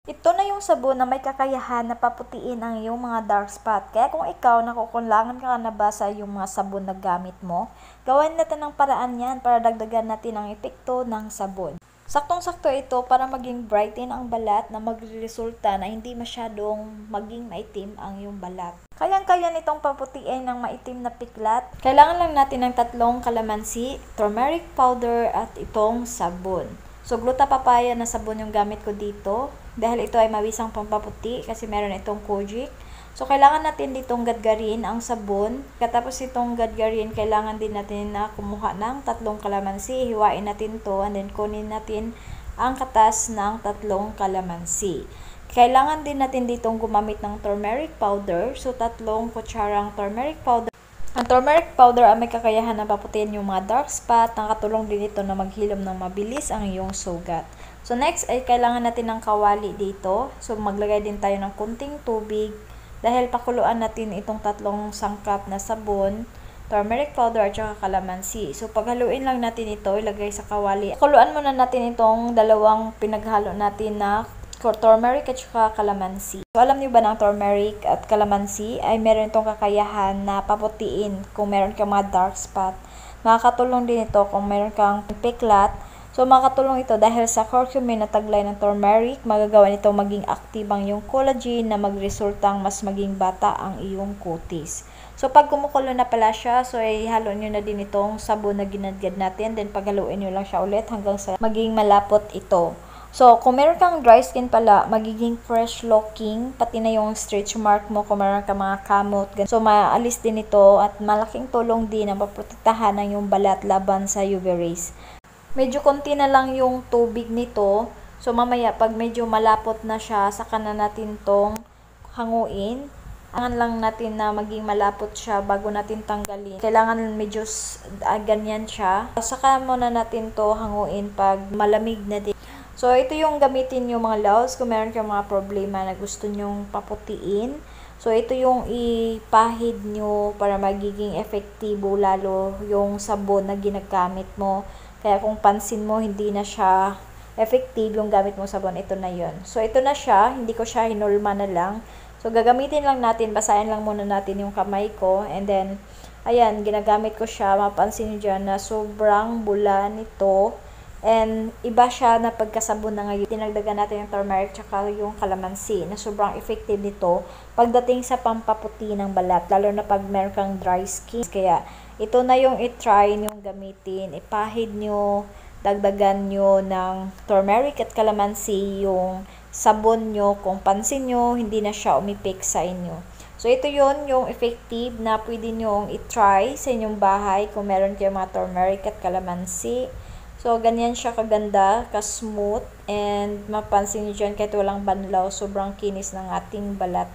Ito na yung sabon na may kakayahan na paputiin ang iyong mga dark spot. Kaya kung ikaw nakukulangan ka na ba sa yung mga sabon na gamit mo, gawin natin ng paraan yan para dagdagan natin ang epekto ng sabon. Saktong-sakto ito para maging brighten ang balat na magresulta na hindi masyadong maging maitim ang iyong balat. Kayang-kaya nitong paputiin ng maitim na piklat. Kailangan lang natin ng 3 kalamansi, turmeric powder at itong sabon. So, gluta papaya na sabon yung gamit ko dito. Dahil ito ay mabisang pampaputi kasi meron itong kojic. So, kailangan natin ditong gadgarin ang sabon. Katapos itong gadgarin, kailangan din natin na kumuha ng 3 kalamansi. Hiwain natin to and then kunin natin ang katas ng 3 kalamansi. Kailangan din natin ditong gumamit ng turmeric powder. So, 3 kutsarang turmeric powder. Ang turmeric powder ay may kakayahan na paputin yung mga dark spot. Nakatulong din ito na maghilom ng mabilis ang iyong sugat. So, next ay kailangan natin ng kawali dito. So, maglagay din tayo ng kunting tubig. Dahil pakuluan natin itong 3 sangkap na sabon, turmeric powder at saka kalamansi. So, paghaluin lang natin ito, ilagay sa kawali. Pakuluan muna natin itong dalawang pinaghalo natin na turmeric at saka kalamansi. So, alam niyo ba ng turmeric at kalamansi ay meron itong kakayahan na paputiin kung meron kang mga dark spot. Makakatulong din ito kung meron kang piklat. So, makakatulong ito dahil sa curcumin na taglay ng turmeric, magagawa nito maging active ang iyong collagen na magresultang mas maging bata ang iyong kutis. So, pag kumukulo na pala siya, so ihalo nyo na din itong sabon na ginadgad natin. Then, paghaluin nyo lang siya ulit hanggang sa maging malapot ito. So, kung meron kang dry skin pala, magiging fresh looking, pati na yung stretch mark mo kung meron kang mga kamot. So, maalis din ito at malaking tulong din na maprotektahan ng yung balat laban sa UV rays. Medyo konti na lang yung tubig nito. So, mamaya pag medyo malapot na siya, saka na natin tong hanguin. Kailangan lang natin na maging malapot siya bago natin tanggalin. Kailangan medyo ganyan siya. Saka muna natin to hanguin pag malamig na din. So, ito yung gamitin nyo mga loves kung meron kayong mga problema na gusto nyong paputiin. So, ito yung ipahid nyo para magiging efektibo lalo yung sabon na ginagamit mo. Kaya kung pansin mo, hindi na siya effective yung gamit mo sabon, ito na yun. So, ito na siya. Hindi ko siya hinulma na lang. So, gagamitin lang natin. Basahin lang muna natin yung kamay ko. And then, ayan, ginagamit ko siya. Mapansin nyo dyan na sobrang bula nito. And iba siya na pagkasabon na ngayon. Dinagdagan natin yung turmeric tsaka yung kalamansi na sobrang effective nito pagdating sa pampaputi ng balat. Lalo na pag meron kang dry skin. Kaya ito na yung i-try nyong gamitin. Ipahid nyo, dagdagan nyo ng turmeric at kalamansi yung sabon nyo. Kung pansin nyo, hindi na siya umipik sa inyo. So, ito yun yung effective na pwede nyong i-try sa inyong bahay kung meron kayong mga turmeric at kalamansi. So, ganyan siya kaganda, ka-smooth, and mapansin nyo dyan kahit walang banlaw, sobrang kinis ng ating balat.